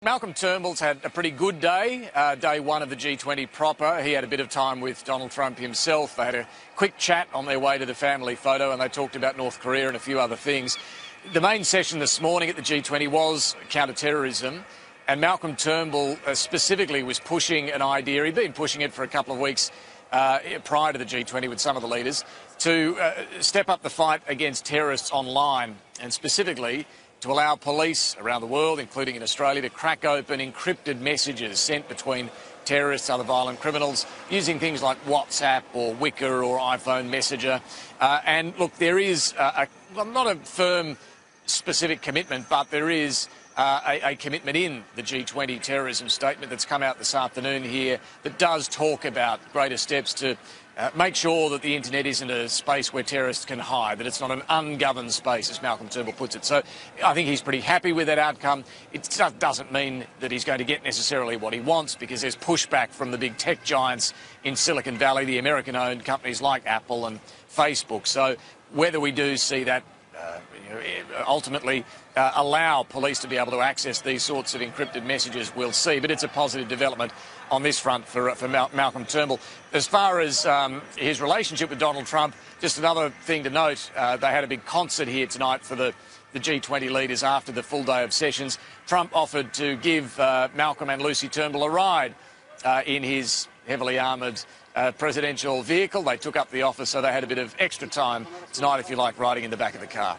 Malcolm Turnbull's had a pretty good day, day one of the G20 proper. He had a bit of time with Donald Trump himself. They had a quick chat on their way to the family photo and they talked about North Korea and a few other things. The main session this morning at the G20 was counter-terrorism, and Malcolm Turnbull specifically was pushing an idea. He'd been pushing it for a couple of weeks prior to the G20 with some of the leaders to step up the fight against terrorists online, and specifically to allow police around the world, including in Australia, to crack open encrypted messages sent between terrorists, other violent criminals, using things like WhatsApp or Wicker or iPhone Messenger. And look, there is not a firm specific commitment, but there is a commitment in the G20 terrorism statement that's come out this afternoon here that does talk about greater steps to make sure that the internet isn't a space where terrorists can hide, that it's not an ungoverned space, as Malcolm Turnbull puts it. So I think he's pretty happy with that outcome. It doesn't mean that he's going to get necessarily what he wants, because there's pushback from the big tech giants in Silicon Valley, the American-owned companies like Apple and Facebook. So whether we do see that ultimately allow police to be able to access these sorts of encrypted messages, we'll see. But it's a positive development on this front for Malcolm Turnbull. As far as his relationship with Donald Trump, just another thing to note, they had a big concert here tonight for the G20 leaders after the full day of sessions. Trump offered to give Malcolm and Lucy Turnbull a ride in his heavily armoured presidential vehicle. They took up the offer, so they had a bit of extra time tonight, if you like, riding in the back of the car.